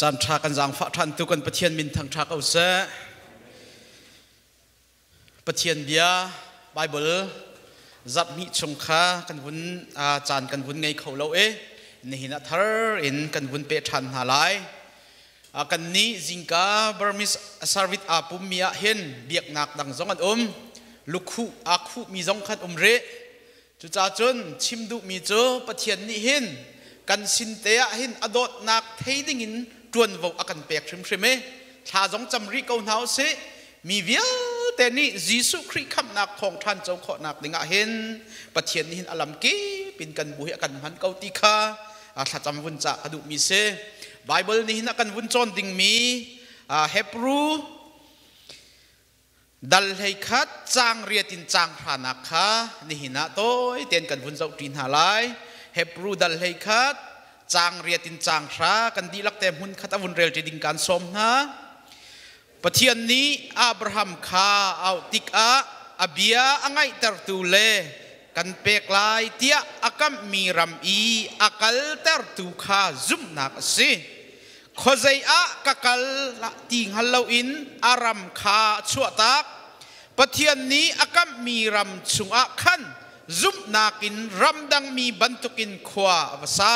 จานทากันจางฟ้าทันตุกันประเทียนมินทางทากเอาเสประเทียนเบียไบเบิลจับมีชงค้ากันวุ่นจานกันวุ่นไงเขาเรานี่หินทาร์อินกันวุ่นเปทันหาไลกันนี้จิงกาบาร์มิสสาวิตอาปุมมีอาเห็นเบียกนักดังสองกันลูกคู่อาคู่มีสองขันเรจุจ่าจนชิมดูมีเจอประเทียนนี้เห็นกันสินเตะเห็นอดดนักเทดิ่งินจวนวอากันเปียกชิมไหมถ้าจงจำริกเอาหนาวเสมีเวียแต่นี่ยิสุคริสต์คำนักของท่านเจ้าขอนักดิ่งเห็นประเทียนนี้เห็นอลัมกีเป็นกันบุหกันหันเกาติคาถ้าจำวุ่นจะกระดูมีเสไบเบิลนี้นักกันวุ่นจนดิ่งมีเฮบรูดัลให้คัดจางเรียตินจางพานักค่ะนี่หินะโต้เตียนกันวุ่นเจ้าตีนหาไลเฮบรูดัลให้คัดจางเรียตินจางพระกันดีลักเต็มหุ่นคัดวุ่นเรลจะดิ่งการสมนะประเทศนี้อับราฮัมข้าเอาติกอาเบียอังไงเตอร์ตูเลกันเปกลายเตียอากัมมีรัมอีอากัลเตอร์ตูข้าซุมนักสิขอใจกัลติงฮัลโลอินอารัมข้าชั่วตักประเทศนี้อากัมมีรัมชุงอาขันซุมนักินรัมดังมีบรรทุกินขวาภาษา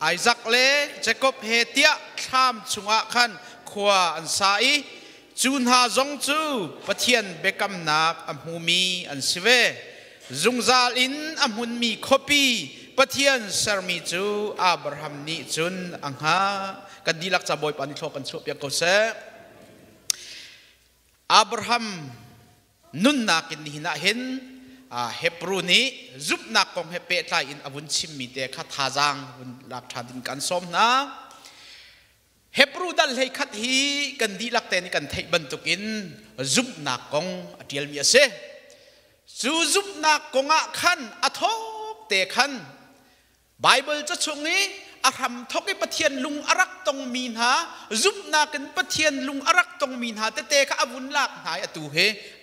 ไอซักเลเจคอบเฮเตียชามชุงอาขันขวาอันสายจูนหาจงจูประเทศเบกัมนักอัมหูมีอันสิเวจงซาลินอัมหุนมีคบีประเทศสามีจูอับราฮัมนิจุนอังฮากันดีลักจะบ่อยปานิโชกันสุบยังเขาเสอับราฮัมนุนนักินหินะเห็นเฮบรูนี้จุบนักของเฮเปตไลอินอวุนชิมมีเตะขัดทาจังวุนลักทาดินกันสมนะเฮบรูดัลให้ขัดฮีกันดีลักเตนิกันไทยบรรทุกินจุบนักของเดียลมีเสจุบนักของอาขันอทอกเตะขันไบเบิลจะช่วงนี้อารัมทอกประเทียนลุงอารักตองมีนหาจุบนักกันประเทียนลุงอารักตองมีนหาเตะข้าอวุนลักหายอตูเฮ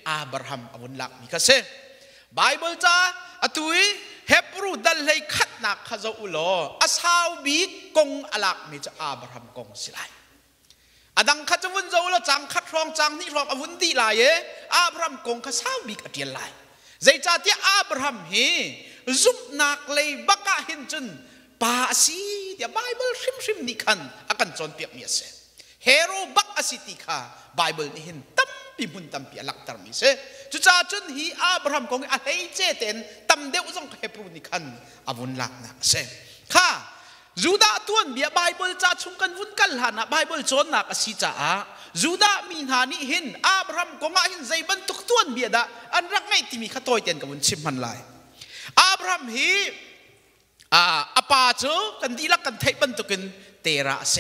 อับราฮัมอวุนลักมีกเสไบเบิลจ้าอตุยเฮบรูดัลเลยขัดนักข้าเจ้าอุโลอาซาบีกงอลักมีจะอับราฮัมกงสิไลอดังข้าเจ้าวุนเจ้าอุโลจังขัดรองจังนี่รองอวุนดีไลอับราฮัมกงข้าซาบีกอเดียนไลใจจ้าที่อับราฮัมเฮจุบนักเลยบักกะเห็นจนปาสีเดียไบเบิลริมนี่ขันอากันจนเปียกมีเสเฮโร่บักอาสิติค่ะไบเบิลนี่เห็นตั้มปีบุญตั้มปีลักตรมีเสจุจ้าจนฮีอับราฮัมกงอะไรเจเตนตั้มเดียวจงเฮบรูนี่ขันอาวุนลักนักเสค่ะจูดาตัวนเบียไบเบิลจ้าชุงกันวุ่นกันหานะไบเบิลจนนักอาศิจ้าจูดามีหานี่เห็นอับราฮัมกงเห็นใจบรรทุกตัวนเบียดาอันรักไงที่มีข้าตัวเตียนกับวุ่นชิมมันไลอับราฮัมฮีอาปาจูกันดีลักกันไทยบรรทุกินเตระเส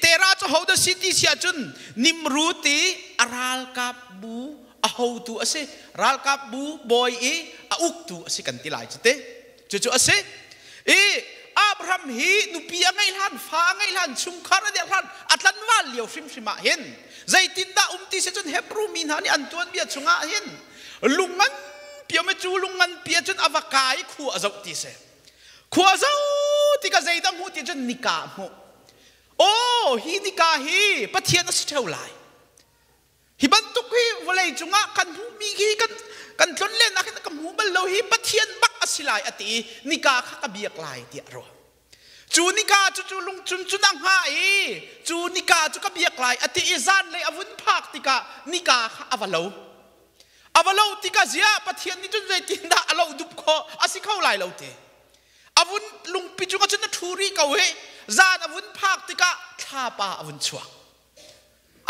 เตระจะเขาจะสิทธิเสียจนนิมรูตีอารัลกับบูอาหูตัวเสรัลกับบูบอยอาอุกตัวเสกันตีลายจุดเตจุดเสอับราฮัมฮีนุปีอังไงลันฟ้าอังไงลันชุมคาร์เดียลันอัตลันวาลเลียวฟิมมาเห็นใจตินดาตีเสจนเฮบรูมินหานี่อันตัวเบียชงอาเห็นลุงมันเปียไม่จูลุงมันเปียจนอวกายขัวเจ้าตีเสขัวเจ้าที่กระใจดังหูตีจนนิกาหูโอ้ฮีนิกาฮีปะเทียนสุดเท่าไรฮีบันทุกฮีวันเลยจุงะกันหูมีฮีกันจนเล่นนะกันหูบันเราฮีปะเทียนบักอสิไลอตินิกาข้ากระเบียกลายเดียรัวจูนิกาจูลุงจุนังหายจูนิกาจูกระเบียกลายอติอิซานเลยอวุนภาคติกานิกาข้าอวลาวติกาเสียปะเทียนนี่จนใจตินดาอวลาวดุบคออสิเข้าลายเราเตอวุนลุงปิจุกจนทูรีเกาเฮจานอวุนภาคติกาท่าป่าอวุนชัว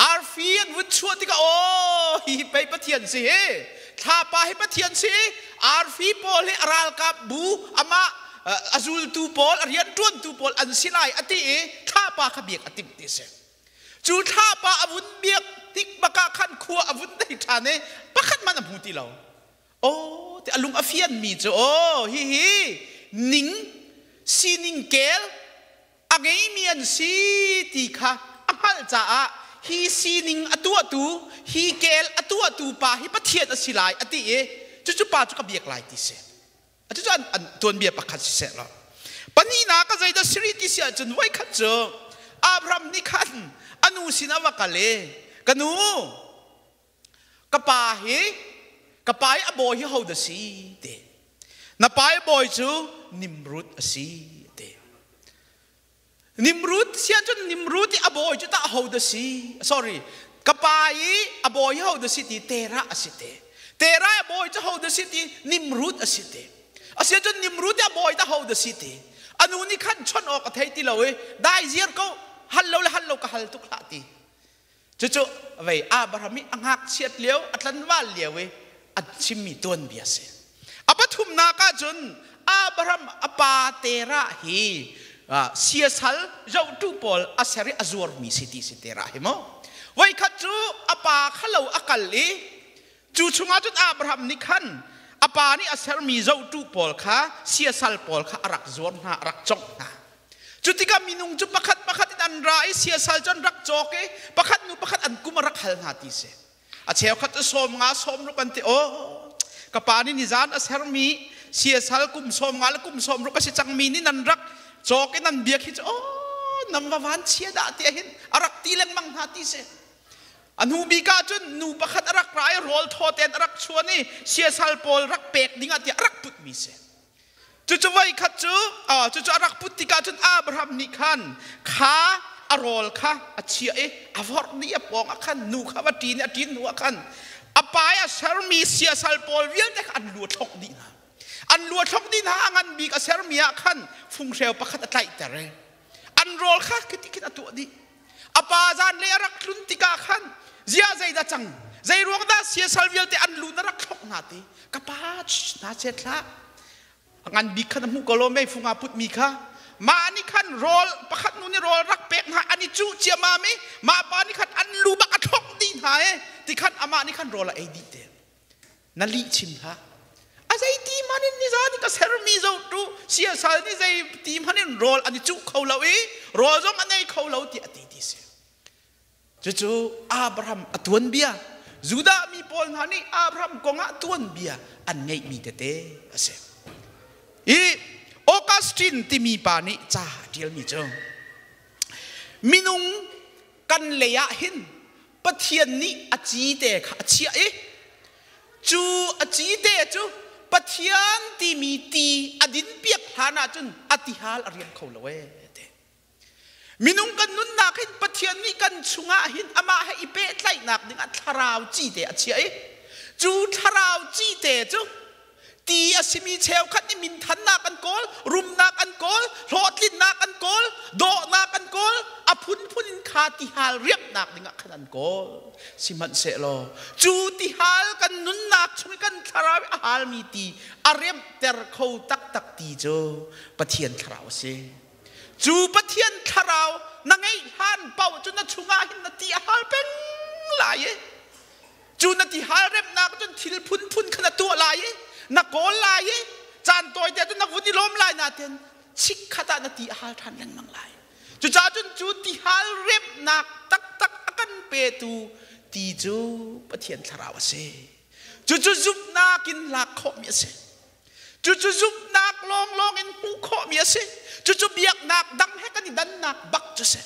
อาร์ฟีนวุนชัวติกาโอ้ฮีไปปะเทียนสิท่าป่าให้ปะเทียนสิอาร์ฟีโปเลอาราลกับบูอามาอาซูลตูโปลอาริยันต้นตูโปลอันสิไลอติท่าป่าขบียกอติมติเสจูท่าป่าอวุนเบียกติกบักขันขัวอวุนได้ทานเนปะขันมันอภูติเราโอ้แต่อลุงอฟีนมีจ้โอ้ฮีนิงซีนิงเกลอังเอเมียนซีติค่ะอังฮัลจ้าฮีซีนิงอตัวตูฮีเกลอตัวตูป่าฮีปะเทียนอสิไลอติจุป่าจุกเบียกลายติเสจุอันตัวเบียปักขัดเสร็จแล้วปนีนาก็ใจจะสิริติเสียจนไว้ขัดเจออั Abraham ni kan anu sinawa kale kanu kapai aboy how the sea te napai boy chu Nimrud asi te Nimrud siya chun Nimrud aboy chu ta how the sea sorry kapai aboy how the city Tera asite Tera aboy chu how the city Nimrud asite asya chun Nimrud aboy ta how the city anu ni kan chon ok athai ti lawe dai zier ko hallo ka hal tu khlati chu vai Abraham mi angak siat leo atlan wal lewe at chimmi ton biase apathum na ka chun Abraham apa Tera hi siasal jau tu pol asari azur mi city Tera hi mo vai khat chu apa khalau akalli chu chunga chun Abraham ni khan apa ni asar mi zau tu pol kha siasal pol kha arak zor na arak chok na chutika minung chu pakhat an rai siasal chon rak choke pakhat an kumarak hal na ti se a cheu khat som nga som ru kan ti o kapani ni zan asar mi siasal kum som ru ka si chang mi ni nan rak choke nan biak hi o number 1 chia da ti hin arak ti lang mang na ti se anu bika chun nu pakhat arak rai rol thoten arak chuani siasal pol rak pek dinga ti arak put mi se chu vai khat chu arak put ti ka chun Abraham ni khan kha arol kha achia avor ni apong akhan nu kha wa tin atin nu akhan apaya sarmi siasal pol wil te an lu thok di na angan bika sarmi akhan phung reu pakhat atlai tare an rol kha kit atu di apa zan le arak tlun ti ka khan zia zai da chang zai ruang da sia salvial te an lu na rak thok na te kapach na chetla angan bi khan mu kolome funga put mi kha ma ani khan rol pakhat nu ni rol rak pek na ani chu chia ma mi ma pa ni khan an lu ba ka thok din ha ti khan ama ni khan rol a di te na li chim ha azai ti manin ni zani ka ser mi zo tu sia sal ni zai ti manin rol ani chu kholawi rol jong anei kholau ti ati ti se chu Abraham atuan bia Juda mi pol hani Abraham konga atuan bia an ngai mi te ase Augustine ti mi pa ni cha dial mi chong minung kan leya hin pathian ni achi te kha achia chu achi te chu pathian ti mi ti adin piak hana chun atihal ariam kholawe minung kan nun nak hin pathian ni kan chunga hin ama ha ipe tlai nak ding atharau chi te achia chu tharau chi te chu ti asimi cheu khat ni min than na kan kol rum na kan kol hlotlin na kan kol do na kan kol aphun phunin kha ti hal riap nak ding khanan kol siman se lo chu ti hal kan nun nak chung kan tharau hal mi ti arem ter khou tak ti jo pathian tharau se chu pathian tharau nangai han pau chu na chunga hin na ti hal peng lai chu na ti hal rem nak chun thil phun khana tu lai na kol lai chan toy te tu na vuni lom lai na ten chik khata na ti hal than lang mang lai chu cha chun chu ti hal rem nak tak akan pe tu ti chu pathian tharau se chu zup na kin lak kho mi se chu zup nak long in hu kho mi se chu biak nak dang he kan dan nak bak chu se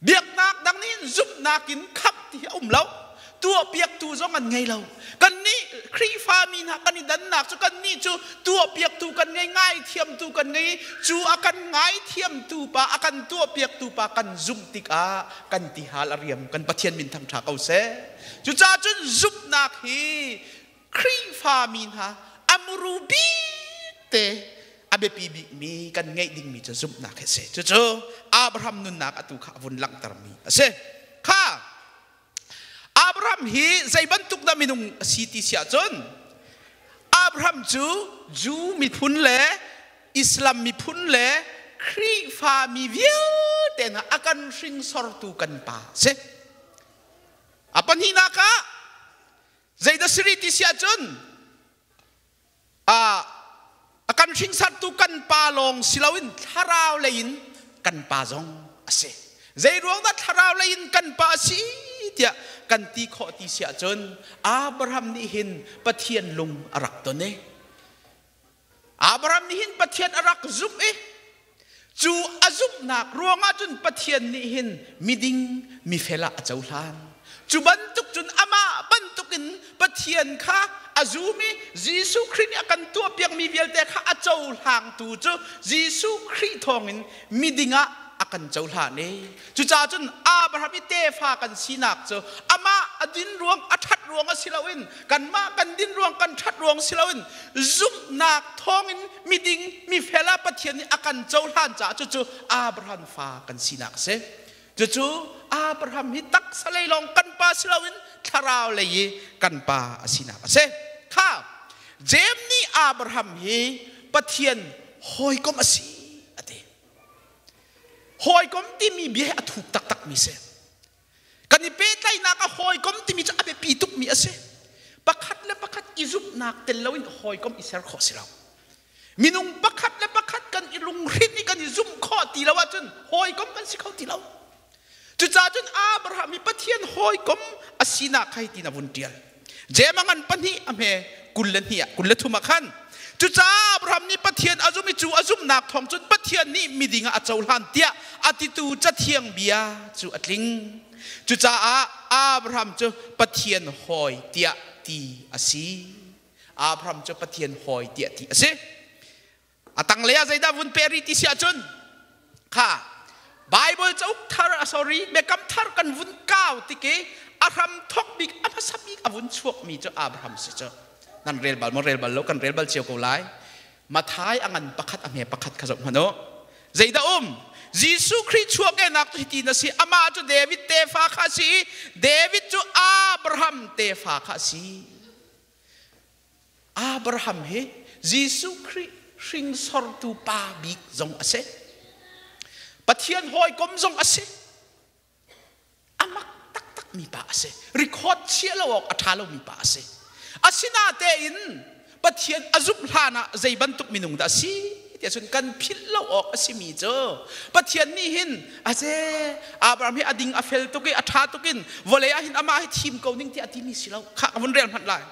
biak nak dang ni zup nakin khap ti lo tua piak tu zong an ngai lo kan ni khri fa mi na kan dan nak chu kan ni chu tua piak tu kan ngai thiam tu kan ngai chu akan ngai thiam tu pa akan tua piak tu pa kan zum tik a kan ti hal ariam kan pathian min tham tha kau se chu cha chun zup nak hi khri fa mi ha amrubi te abe pi bi mi kan ngai ding mi chu zup nak he se chu Abraham nun nak atu kha vun lang tar mi ase kha Abraham hi zai bantuk na minung city sia chon Abraham chu mi phun le Islam mi phun le khri fa mi viu te na akan ring sor tu kan pa se apan hina ka zai da sri ti sia chon akan ring sar tu kan pa long silawin tharau lein kan pa jong ase zai ruang da tharau lein kan pa si tia kan ti kho ti sia chon Abraham ni hin pathian lung arak to ne Abraham ni hin pathian arak zup จูอาจุบนักรวงอาจุนปะเทียนนี่หินมิดิงมิเฟลาเจ้าลานจูบันตุกจุนอามาบันตุกินปะเทียนข้าอาจูมิยิสุคริสต์อากันตัวเปียกมีเวลแต่ข้าอาเจ้าหางตูจูยิสุคริสต์ทองอินมิดิงะอากันเจ้าหานนี่จูจ่าจุนอาบราฮัมเตฟ้ากันสีนักจูอามาอดินรวงอัทัดรวงอสิลาวินกันมากันดินรวงกันทัดรวงสิลาวินจุบนักทองอินมิดิงมิเฟลาปะเทียนนี่อากันเจ้าหานจ่าจูอาบราฮัมฟ้ากันสีนักเสจูอาบราฮัมฮิตักสเลลองกันปาสิลาวินทาราวเลยกันปาอสินักเสข้าเจมนี่อาบราฮัมฮีปะเทียนหอยก็มาสีหอยก้มที่มีเบี้ยถูกตักมีเสกันนี่เป็นไงนักหอยก้มที่มีจะเอาไปปีตุกมีเสปักขัดและปักขัดอิจุบนักเตลวินหอยก้มอิสราขอสิเรามินุงปักขัดและปักขัดกันอิลุงริดนี่กันอิจุมข้อตีละว่าจนหอยก้มกันสิเขาตีเราจุดจ้าจนอาบราฮัมมีปะเทียนหอยก้มอาศินาใครตีนาวุนเดียลเจมังันปนีอเมกุลเลนียกุลเลทุมาขันจุจ้าอับราฮัมนี่ปะเทียนอาจุมิจูอาจุมนักทองจุดปะเทียนนี่มีดิ่งอาเจ้าหลานเตียอาติตูจะเทียงเบียจูอัดลิงจุจ้าอับราฮัมจูปะเทียนหอยเตียตีอาศีอับราฮัมจูปะเทียนหอยเตียตีอาศีอาตังเลียใจดาวุนเปริติเสียจุนค่ะไบเบิลจะอุกทาร์sorryเมกัมทาร์กันวุนก้าวติเกอับราฮัมทอกบิกอับราฮัมบิกอวุนชวกมีจูอับราฮัมเสียจูนั่นเรียลบัลมอเรียลบัลโลกันเรียลบัลเชียวกูไลมาท้ายอังันปักขัดอเมปักขัดขจบมันโนใจดายิสุคริสต์ช่วยแกนักตุหิตินะสิอามาจูเดวิดเตฟ้าข้าสิเดวิดจูอับราฮัมเตฟ้าข้าสิอับราฮัมเฮยิสุคริสต์สิงสอร์ตูปาบิกจงอาเซปะเทียนหอยกลมจงอาเซอามักตักมีปาอาเซรีคอร์ดเชียร์เราออกอัฐาเรามีปาอาเซอาศินาเตอินปะเทียนอาจุบลานะใจบันตุกมินุงดาสีเดี๋ยวส่วนกันพิลเราออกอาศิมีเจอปะเทียนนี่หินอาเจอับราฮัมให้อดิงอาเฟลตุกิอัฐาตุกินวเลอาหินอามาให้ทีมเกาหนิ่งที่อดิมิสิเราข้าวันเรียนพันลาย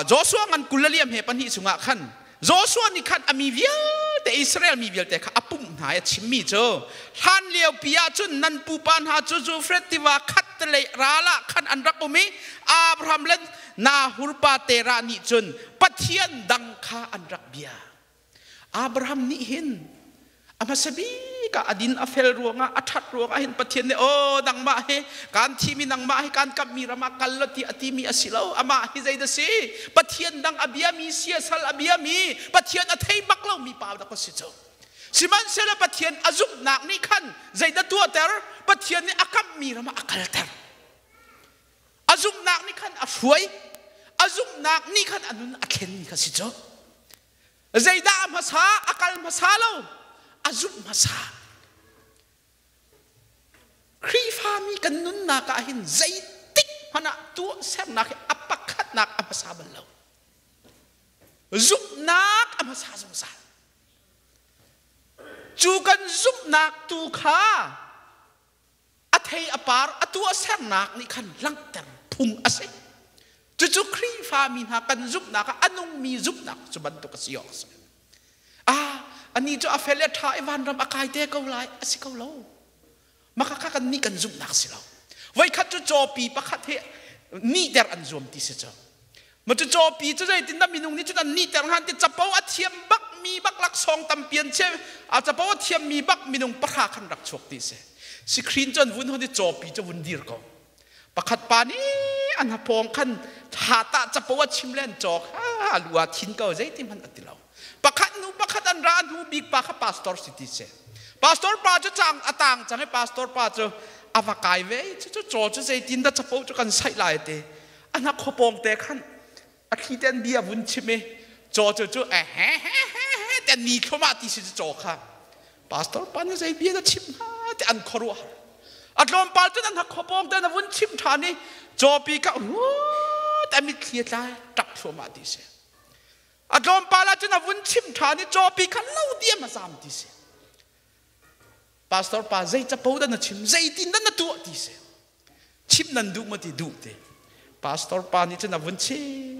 โจชัวงันกุลเลียมเฮปันหิสุงะขันโจชัวนี่ขันอามีเวียแต่อิสราเอลมีเวียแต่ข้าอปุ่มหายชิมมีเจอฮันเลียวปิยาจุนนันปูปานหาจูเฟรติวาขัดเลยราละขันอันรักอุมิอับราฮัมเล่นนาฮุรปาเตรานิจุนปะเทียนดังข้าอันรักเบียอับราฮัมนี่เห็นอามาสบีกาอดินอาเฟลรวงอาทัดรวงอาเห็นปะเทียนเนี่ยโอ้ดังมาเฮการที่มีดังมาเฮการกับมีรามากัลลติอติมีอสิลาอามาฮิใจเดซีปะเทียนดังอเบียมีเสียสัลอเบียมีปะเทียนอเทยบักเล่ามีป่าวดักก็สิเจ้าสิมันเสละปะเทียนอาจุกนักนี่ขันใจเดตัวเตอร์ปะเทียนนี่อากับมีรามาอักลเตอร์อาจุกนักนี่ขันอาช่วยอาจุกนักนี่ขันอันนั้นอาเข็นนี่ก็สิเจ้าใจดามาซาอักลมาซาเราอาจุกมาซาครีฟามีกันนุนนักอาหินใจติกพนักตัวเส้นนักอัปปักขัดนักอามาซาบัลเราจุกนักอามาซาสงสารจูกันจุกนักตูข้าอัฐยอปาร์อัตัวเส้นนักนี่ขันลังเตอร์พุงอาเซจู่ครีฟามีนักกันจุกนักอันนุ่มมีจุกนักจุบันตุกสิยอกอันนี้จะอาเฟลเลทาไอวันรำอากายเตะเกาไลอาศิเกาโลมาคักกันนี่กันจุกนักสิเราไว้ขัดจะโจปีปะขัดเฮนี่เดอร์อันจวมที่เสียมันจะโจปีจะได้ตินน้ำมินุงนี่จุดนั้นนี่เดอร์หันที่จะเป้าอัฐเทียมบักมีบักลักซองตำเปียนเช่อาจจะเป้าอัฐเทียมมีบักมินุงปะขาขันรักชกที่เสียสิครีนจนวุ่นเขาที่โจปีจะวุ่นดีร์ก็ปะขัดปานี้อันหพงขันหาตาจะเป้าชิมเล่นจอกลัวทิ้งเกาใจที่มันอัติเราปะขัดนูปะขัดอันร้านนูบิ๊กปะขัดพาสตอร์สิที่เสียพาสตอร์ป้าจะจังอตังจังให้พาสตอร์ป้าจะอวกายเว้ยจะโจจะใจตินจะเป้าจะกันใส่ลายเตอันนักขบงเตะขันอาทิตย์เดือนเบียวุ่นชิมโจแต่นี่เข้ามาที่สิจะโจค่ะพาสตอร์ป้าเนี่ยใจเบียจะชิมแต่อันขรัวอัดลมป้าจะนั่นหักขบงแต่น่ะวุ่นชิมทานี่โจปีก็แต่มีเคลียร์ใจตักเข้ามาที่เสียอัดลมป้าละจะน่ะวุ่นชิมทานี่โจปีก็เล่าเดียมาสามที่เสียพาสตอร์ป้าใจจะพูดนั่นชิมใจตินนั่นตัวที่เสียชิมนั่นดูมาที่ดูเตพาสตอร์ป้านี่จะน่ะวุ่นชิ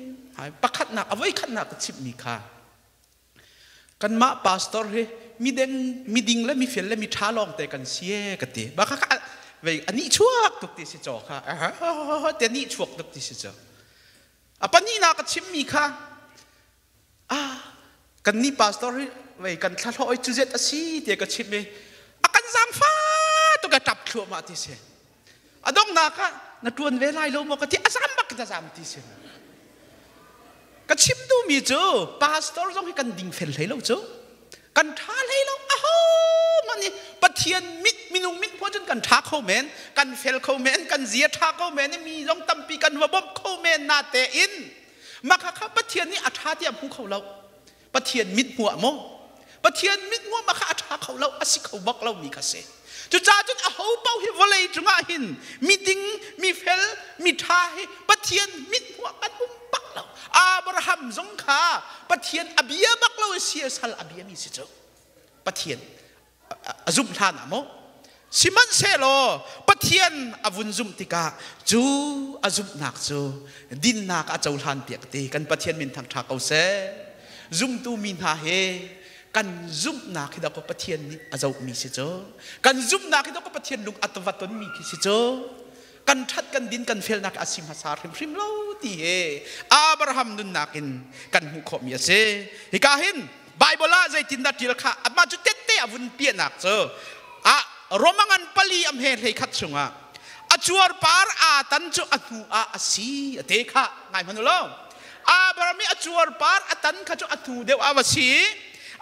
มหายปักขัดหนักเอาไว้ขัดหนักชิมมีค่ากันมาพาสตอร์เฮ มีเด้งมีดิ่งและมีเฟลและมีท้าลองแต่กันเสียกันตีบ้าค่ะเว้ยอันนี้ชั่วตุกติสิจ่อค่ะแต่นี่ชั่วตุกติสิจ่อปันนี้นาก็ชิมมีค่ะกันนี่พาสตอร์เว้ยกันท้าลอยจุดเจ็ดสิเดี๋ยวก็ชิมเลยกันจางฟ้าตุกจับชัวมาที่เสียดงนาค่ะนัดวนเวลาเราบอกกันที่สามบักจะสามที่เสียก็ชิมดูมีจ้พาสตอร์ต้องให้กันดิ่งเฟลให้เราจ้กันท้าให้เรามันนี่ปะเทียนมินุมิดพอจนกันท้าเข้าเมนกันเฟลเข้าเมนกันเสียท้าเข้าเมนนี่มีลองตั้มปีกันว่าบ่มเข้าเมนนาเตอินมาค่ะปะเทียนนี่อัฐาที่ผู้เขาเราปะเทียนมิดหัวโมปะเทียนมิดหัวมาค่ะอัฐาเขาเราอสิเขาบอกเรามีกระเสจุดจ้าจนเอาเป้าให้วอลเลยจุงอาหินมีดิ่งมีเฟลมีท้าให้ปะเทียนมิดหัวกันบุ้มปักเราอับราฮัมสงขาปะเทียนอบียบักเราเสียสัลอบียมีสิจ้าปะเทียนซุมทานอะโมสิมันเซโลปะเทียนอวุนซุมติกาจูอซุมนักจูดินนักอาเจ้าทานเปียกตีกันปะเทียนมินทางทักเอาเซซุมตูมินหาเฮกันซุมนักที่เราก็ปะเทียนนี่อาเจ้ามีสิจ้ากันซุมนักที่เราก็ปะเทียนลุงอัตวัตนมีสิจ้ากันทัดกันดินกันเฟลนักอาซิมฮัสาริมริมโลตีเฮอับราฮัมนุนนักินกันหุขมีเซฮิกาหินไบเบิลใจตินดัดจิลค่ะมาจุดเตะอาวุธเปียนักเจอโรมังันปลีอัมเฮรให้ขัดสุงจวรปาร์ตันจูอันูอาซีเตะค่ะไงมันรู้ล่ะอับรามีจวรปาร์ตันข้าจูอันูเดวอาวสี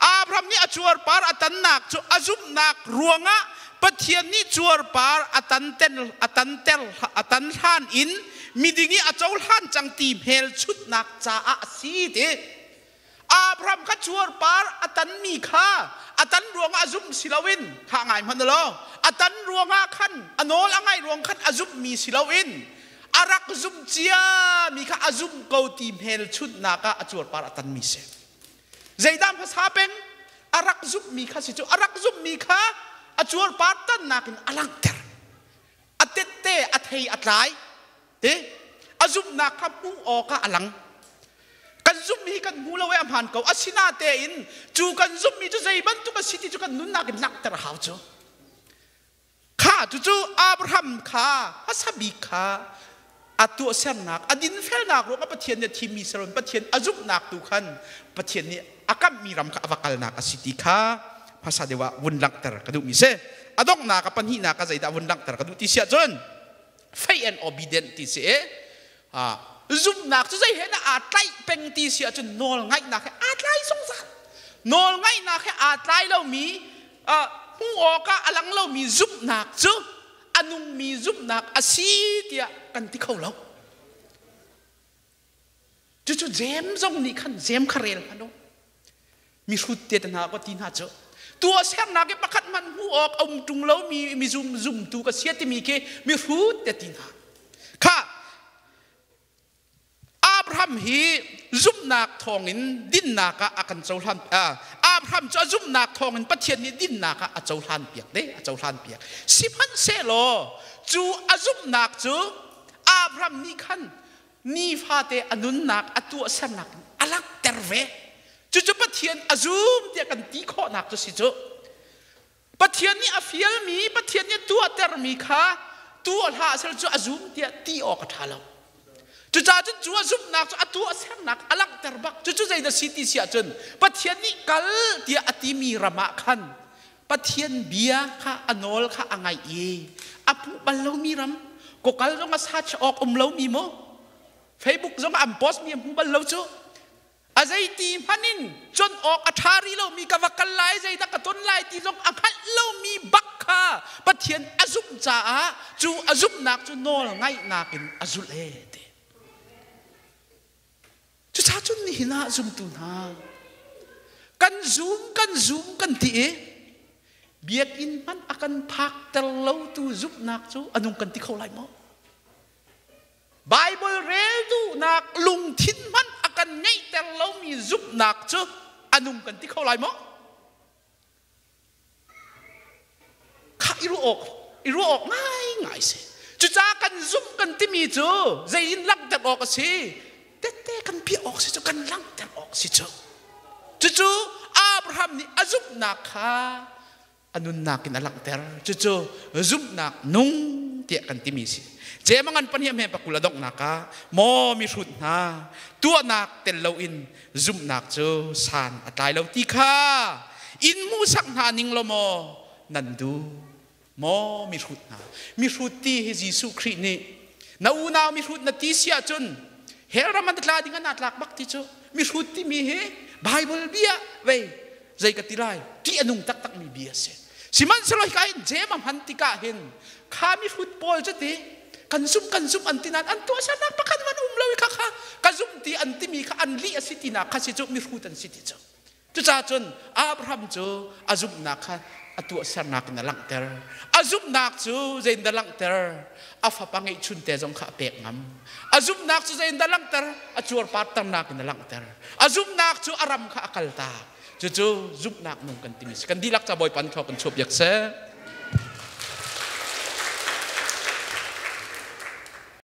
อับรามีจวรปาร์ตันนักจูอาซุมนักรวงปะเทียนนี่จวรปาร์ตันเตลท่านอินมีดิ่งนี้อาเจ้าท่านจังตีเฮลชุดนักจ้าอาซีเตอับราฮัมขัดชัวร์ปาร์ตันมีข้าตันรวงอาซุมศิลาวินข้าไงมันเนาะตันรวงอาขันโนละไงรวงขันอาซุมมีศิลาวินอารักซุมเจียมีข้าอาซุมเกาตีมเฮลชุดนักอาชัวร์ปาร์ตันมีเสใจดำภาษาเป็นอารักซุมมีข้าสิจูอารักซุมมีข้าอาชัวร์ปาร์ตันนักอลังเตอร์อัตเตอัตเฮอัตไลอาซุมนักข้าผู้ออกอลังกันซุ่มมีกันมูลเอาไว้อำพันเขาอาศินาเตอินจูกันซุ่มมีจูใจบันทุกสิทธิจูกันนุนนักนักแต่ละหาวจูข้าจูอับราฮัมข้าอาซาบิข้าอัตัวเซนนักอดินเฟลนักรู้ว่าประเทศเนี่ยทีมีสรนประเทศอาซุมนักตุขันประเทศนี้อากัมมีรำข้าอวกาลนักสิทธิข้าภาษาเดียวว่าวุนลักแต่กระดูมิเซอดองนักปัญหานักใจดาวุนลักแต่กระดูที่เสียจนไฟแอนอบิเดนที่เสียซุมนักจะเห็นอาไลเป็นตีเสียจนนอลไงนักอาไลสงสารนอลไงนักอาไลเรามีผู้ออกอลังเรามีซุมนักจูอนุมีซุมนักอาศีเดียกันที่เขาเราจู่ๆเจมส์งนี่ขันเจมส์คาเรลพันโนมีชุดเตตนาก็ตีน่าจูตัวเสียงนักประคัดมันผู้ออกเอาจุงเรามีซุมตัวก็เสียที่มีแค่มีชุดเตตินาค่ะอับราฮัมฮีซุมนักทองอินดินนักอากันเจ้าท่านอับราฮัมจะซุมนักทองอินประเทศนี้ดินนักอาเจ้าท่านเปียกเด้อาเจ้าท่านเปียกสิพันเซโลจูอาซุมนักจูอับราฮัมนี่ขันนี่ฟาเตอนุนนักอตัวเสนักอลักเตอร์เวจู่ประเทศอาซุมเดียกันตีข้อนักจูสิจูประเทศนี้อาฟิลมีประเทศนี้ตัวเตอร์มีค่ะตัวหาเซลจูอาซุมเดียตีออกท่าเราจู่ๆจนจู่ซุปนักจู่ตัวเสียงนักอลังเตอร์บักจู่ๆใจเดสิติเสียจนประเทศนี้กัลเดียอติมีรำคันประเทศเบียข้าอนอลข้าอะไรเออผู้บัลลังมีรำก็กัลจงมาซัดออกเรามีโมเฟซบุ๊กจงอัมโพสมีผู้บัลลังจู่อาใจตีพันินจนออกอัฐารีเรามีกวักกันไล่ใจตะกต้นไล่ตีจงอักขัดเรามีบักข้าประเทศอาซุปจ่าจู่อาซุปนักจู่นอลไงนักอินอาซุเลเตจะชาจุนนี่นะซุมตุนากันซูมกันตีเบียกอินมันakanพักแต่เราตูซุปนักจูอนุกันที่เขาไล่มั้งไบเบิลเรลตูนักลุงทินมันakanไงแต่เรามีซุปนักจูอนุกันที่เขาไล่มั้งข้าอิรู้ออกง่ายสิจะจ้ากันซุปกันที่มีจูใจอินลักแต่ออกสิเต้กันพี่ออกสิจูกันลังแต่ออกสิจูจู่อับรา Abraham ni azup nak ha anun nakin alang ter cucu zup nak nung tiak kan timisi jemangan paniam he pakuladok naka mo mi rut na tua nak telloin zup nak chu san atlai lo ti kha in mu sak na ning lo mo nandu mo mi rut ti he Jesu Christ ni na una mi rut na ti sia chun heraman tla dingan atlak bak ti chu mi rut ti mi he Bible bia we zai katirai ti anung tak tak mi bia se siman saloi kain jemam hantika hin kami football jati kansum antinan antu sa napakan man umlawi ka kazum ti antimi ka anli asitina kasi jo mi futan siti jo tu cha chon Abraham jo azum na ka atu sa nak na lang ter azum nak chu zain da lang ter afa pangai chun te jong kha pek ngam azum nak chu zain da lang ter achur patam nak na lang ter azum nak chu aram kha akalta Cucu zup nak nung kan timis kan dilak caboy pan thok kan chup yak se